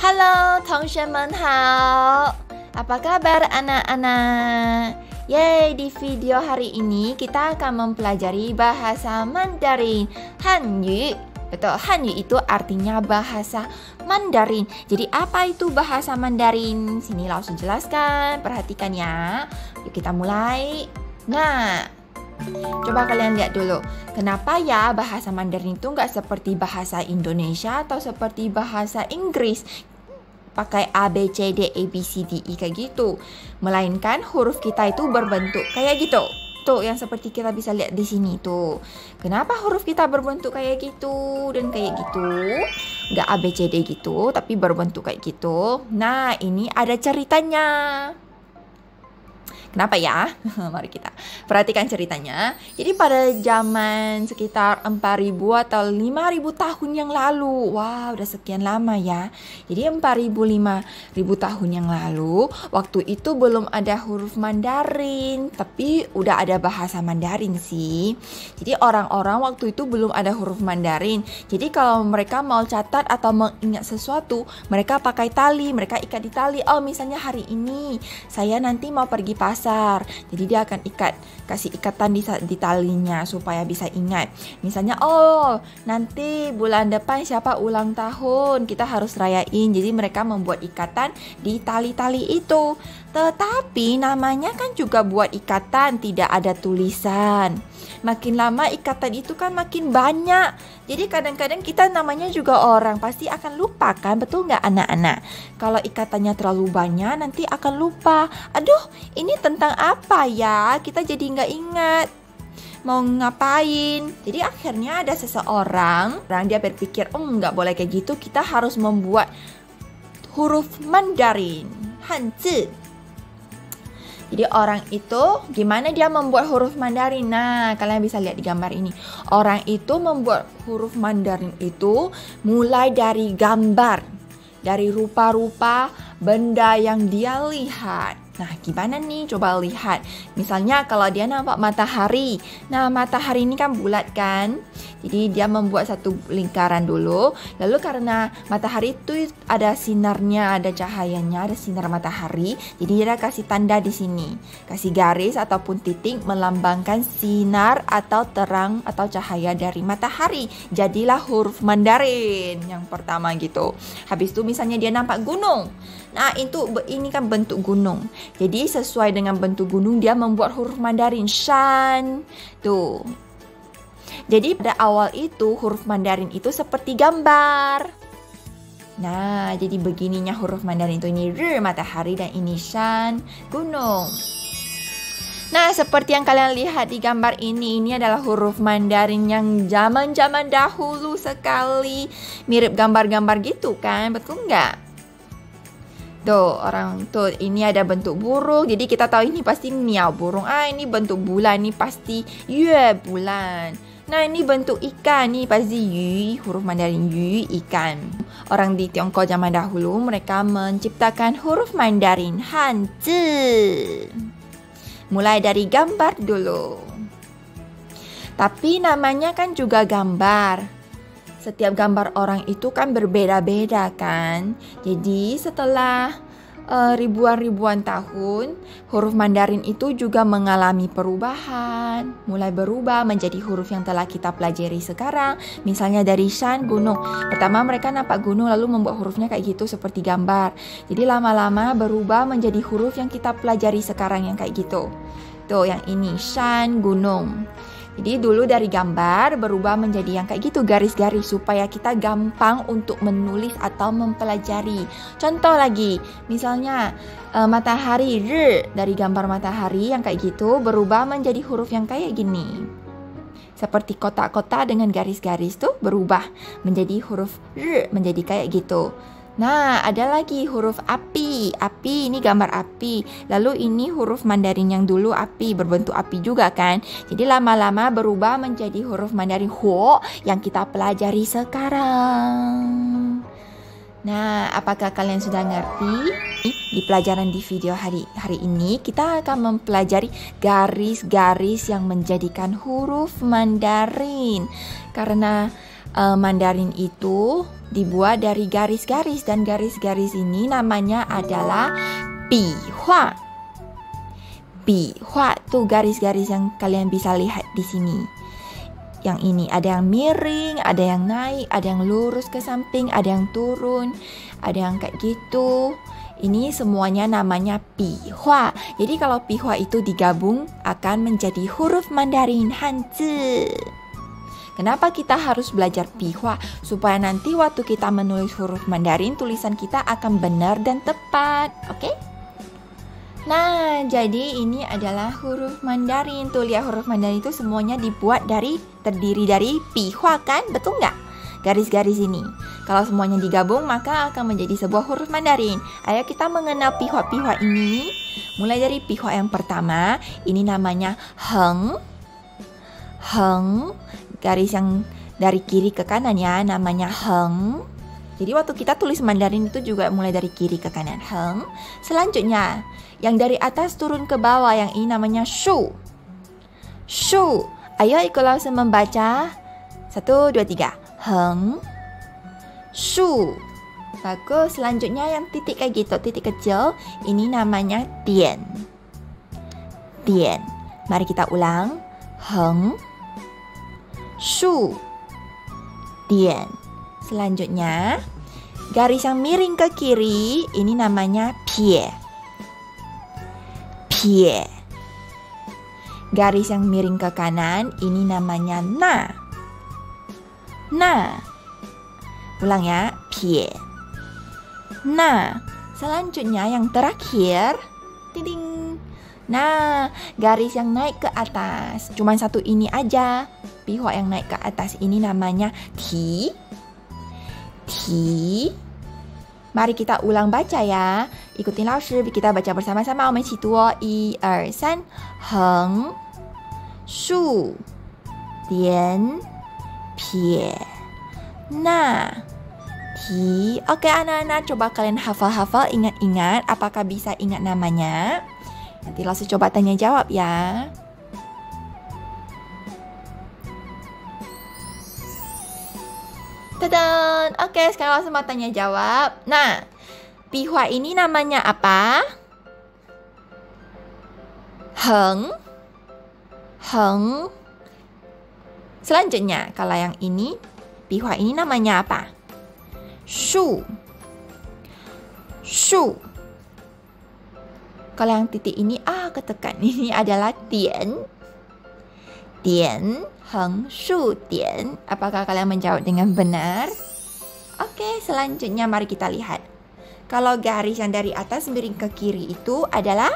Halo, 同学们好. Apa kabar anak-anak? Yeay, di video hari ini kita akan mempelajari bahasa Mandarin, Hanyu. Betul, Hanyu itu artinya bahasa Mandarin. Jadi apa itu bahasa Mandarin? Sini langsung jelaskan, perhatikan ya. Yuk kita mulai. Nah, coba kalian lihat dulu, kenapa ya bahasa Mandarin itu nggak seperti bahasa Indonesia atau seperti bahasa Inggris pakai A, B, C, D, E, B, C, D, E kayak gitu. Melainkan huruf kita itu berbentuk kayak gitu. Tuh, yang seperti kita bisa lihat di sini tuh. Kenapa huruf kita berbentuk kayak gitu dan kayak gitu? Nggak A, B, C, D gitu, tapi berbentuk kayak gitu. Nah, ini ada ceritanya. Kenapa ya? Mari kita perhatikan ceritanya. Jadi pada zaman sekitar 4.000 atau 5.000 tahun yang lalu. Wow, udah sekian lama ya. Jadi 4.000, 5.000 tahun yang lalu, waktu itu belum ada huruf Mandarin, tapi udah ada bahasa Mandarin sih. Jadi orang-orang waktu itu belum ada huruf Mandarin. Jadi kalau mereka mau catat atau mengingat sesuatu, mereka pakai tali, mereka ikat di tali. Oh, misalnya hari ini saya nanti mau pergi pasar. Jadi dia akan kasih ikatan di talinya supaya bisa ingat. Misalnya, oh nanti bulan depan siapa ulang tahun, kita harus rayain. Jadi mereka membuat ikatan di tali-tali itu. Tetapi namanya kan juga buat ikatan, tidak ada tulisan. Makin lama ikatan itu kan makin banyak. Jadi kadang-kadang kita namanya juga orang pasti akan lupa kan, betul nggak anak-anak? Kalau ikatannya terlalu banyak nanti akan lupa. Aduh, ini tentang apa ya? Kita jadi nggak ingat mau ngapain. Jadi akhirnya ada seseorang, dia berpikir, nggak boleh kayak gitu, kita harus membuat huruf Mandarin, Hanzi. Jadi orang itu gimana dia membuat huruf Mandarin? Nah, kalian bisa lihat di gambar ini. Orang itu membuat huruf Mandarin itu mulai dari gambar, dari rupa-rupa benda yang dia lihat. Nah, gimana nih? Coba lihat. Misalnya kalau dia nampak matahari. Nah, matahari ini kan bulat kan? Jadi dia membuat satu lingkaran dulu. Lalu karena matahari itu ada sinarnya, ada cahayanya, ada sinar matahari. Jadi dia kasih tanda di sini. Kasih garis ataupun titik melambangkan sinar atau terang atau cahaya dari matahari. Jadilah huruf Mandarin yang pertama gitu. Habis itu misalnya dia nampak gunung. Nah, ini kan bentuk gunung. Jadi sesuai dengan bentuk gunung dia membuat huruf Mandarin shan. Tuh. Jadi pada awal itu huruf Mandarin itu seperti gambar. Nah, jadi begininya huruf Mandarin itu, ini r matahari dan ini shan gunung. Nah, seperti yang kalian lihat di gambar ini adalah huruf Mandarin yang zaman-zaman dahulu sekali. Mirip gambar-gambar gitu kan, betul nggak? Tuh, ini ada bentuk burung. Jadi kita tahu ini pasti miao burung. Ini bentuk bulan, ini pasti yue bulan. Nah, ini bentuk ikan, ini pasti yu, huruf Mandarin yu, ikan. Orang di Tiongkok zaman dahulu mereka menciptakan huruf Mandarin Hanzi. Mulai dari gambar dulu. Tapi namanya kan juga gambar. Setiap gambar orang itu kan berbeda-beda kan. Jadi setelah ribuan tahun, huruf Mandarin itu juga mengalami perubahan. Mulai berubah menjadi huruf yang telah kita pelajari sekarang. Misalnya dari shan, gunung. Pertama mereka nampak gunung lalu membuat hurufnya kayak gitu seperti gambar. Jadi lama-lama berubah menjadi huruf yang kita pelajari sekarang yang kayak gitu. Tuh yang ini shan, gunung. Jadi dulu dari gambar berubah menjadi yang kayak gitu, garis-garis supaya kita gampang untuk menulis atau mempelajari. Contoh lagi, misalnya matahari, r, dari gambar matahari yang kayak gitu berubah menjadi huruf yang kayak gini. Seperti kotak-kotak dengan garis-garis tuh berubah menjadi huruf r, menjadi kayak gitu. Nah, ada lagi huruf api. Api ini gambar api. Lalu ini huruf Mandarin yang dulu api, berbentuk api juga kan. Jadi lama-lama berubah menjadi huruf Mandarin huo yang kita pelajari sekarang. Nah, apakah kalian sudah ngerti? Di pelajaran di video hari ini kita akan mempelajari garis-garis yang menjadikan huruf Mandarin. Karena Mandarin itu dibuat dari garis-garis, dan garis-garis ini namanya adalah bihua. Bihua tuh garis-garis yang kalian bisa lihat di sini. Yang ini ada yang miring, ada yang naik, ada yang lurus ke samping, ada yang turun, ada yang kayak gitu. Ini semuanya namanya bihua. Jadi kalau bihua itu digabung akan menjadi huruf Mandarin Hanzi. Kenapa kita harus belajar bihua? Supaya nanti waktu kita menulis huruf Mandarin, tulisan kita akan benar dan tepat. Oke? Nah, jadi ini adalah huruf Mandarin. Tuh lihat, huruf Mandarin itu semuanya terdiri dari bihua kan? Betul nggak? Garis-garis ini. Kalau semuanya digabung maka akan menjadi sebuah huruf Mandarin. Ayo kita mengenal bihua-bihua ini. Mulai dari bihua yang pertama, ini namanya heng. Heng, garis yang dari kiri ke kanan ya, namanya heng. Jadi waktu kita tulis Mandarin itu juga mulai dari kiri ke kanan, heng. Selanjutnya, yang dari atas turun ke bawah, yang ini namanya shu. Shu. Ayo ikut langsung membaca. 1, 2, 3. Heng, shu. Bagus. Selanjutnya yang titik kayak gitu, titik kecil, ini namanya dian. Dian. Mari kita ulang. Heng, shu, dian. Selanjutnya, garis yang miring ke kiri, ini namanya pie. Pie. Garis yang miring ke kanan, ini namanya na. Na. Ulang ya, pie. Na. Selanjutnya yang terakhir, ding. Nah, garis yang naik ke atas, cuman satu ini aja. Bihua yang naik ke atas ini namanya ti. Ti. Mari kita ulang baca ya. Ikutin Lao Shi, kita baca bersama-sama. 我们一起读哦。1、2、3，横、竖、点、撇、捺、提。Oke anak-anak, coba kalian hafal-hafal, ingat-ingat. Apakah bisa ingat namanya? Nanti Lao Shi coba tanya jawab ya. Tadan. Oke, sekarang langsung mau tanya jawab. Nah, bihua ini namanya apa? Heng. Heng. Selanjutnya, kalau yang ini, bihua ini namanya apa? Shu. Shu. Kalau yang titik ini, ketekan. Ini adalah dian. Dian, heng, shu, dian. Apakah kalian menjawab dengan benar? Oke, selanjutnya mari kita lihat. Kalau garis yang dari atas miring ke kiri itu adalah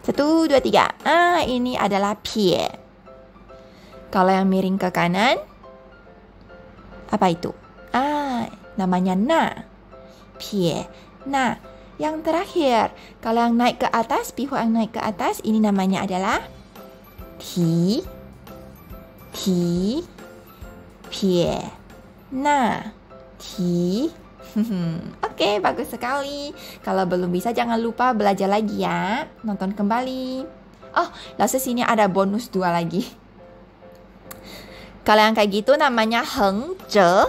1, 2, 3. Ini adalah pie. Kalau yang miring ke kanan, apa itu? Namanya na. Pie. Nah, yang terakhir, kalau yang naik ke atas, bihua yang naik ke atas, ini namanya adalah ti. Ti. Pie. Na. Ti. Oke, bagus sekali. Kalau belum bisa jangan lupa belajar lagi ya. Nonton kembali. Lalu sini ada bonus 2 lagi. Kalau yang kayak gitu namanya heng zhe.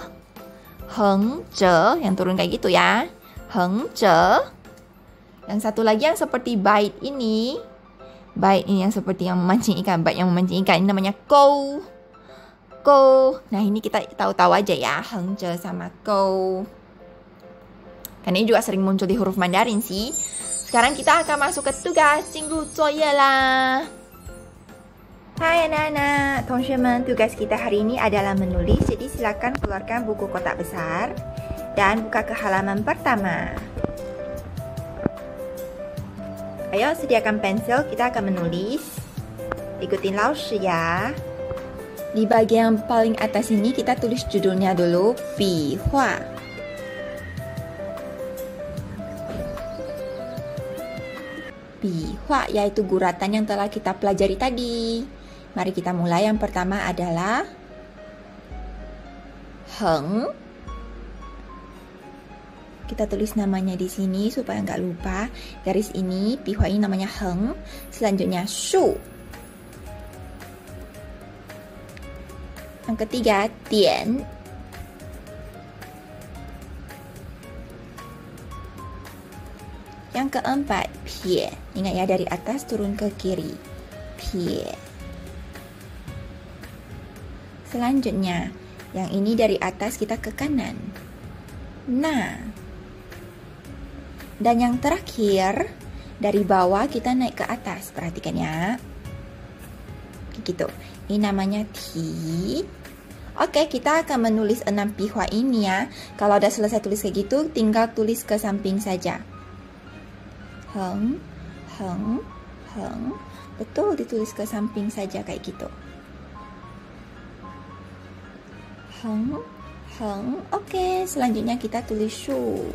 Heng zhe, yang turun kayak gitu ya. Heng zhe. Yang satu lagi yang seperti bait ini. Bait ini yang seperti yang memancing ikan. Bait yang memancing ikan ini namanya kou. Kou. Nah, ini kita tahu-tahu aja ya. Heng zhe sama kou. Karena ini juga sering muncul di huruf Mandarin sih. Sekarang kita akan masuk ke tugas Jingru Zuoye lah. Hai anak-anak, teman-teman, tugas kita hari ini adalah menulis. Jadi silakan keluarkan buku kotak besar dan buka ke halaman pertama. Ayo sediakan pensil, kita akan menulis. Ikutin Lao Shi ya. Di bagian paling atas ini kita tulis judulnya dulu, bihua. Bihua yaitu guratan yang telah kita pelajari tadi. Mari kita mulai. Yang pertama adalah heng. Kita tulis namanya di sini supaya nggak lupa. Garis ini, bihua ini namanya heng. Selanjutnya shu. Yang ketiga dian. Yang keempat, 撇. Ingat ya, dari atas turun ke kiri. 撇. Selanjutnya, yang ini dari atas kita ke kanan. 那. Dan yang terakhir, dari bawah kita naik ke atas. Perhatikan ya. Gitu. Ini namanya 题. Oke, kita akan menulis 6 pihua ini ya. Kalau udah selesai tulis kayak gitu, tinggal tulis ke samping saja. Heng, heng, heng. Betul, ditulis ke samping saja kayak gitu. Heng, heng. Oke, selanjutnya kita tulis shu.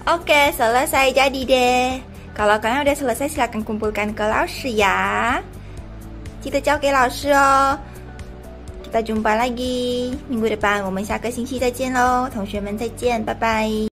Oke, selesai jadi deh. Kalau kalian udah selesai, silakan kumpulkan ke laoshi ya. 记得交给老师哦。Kita jumpa lagi minggu depan，我们下个星期再见喽，同学们再见，拜拜。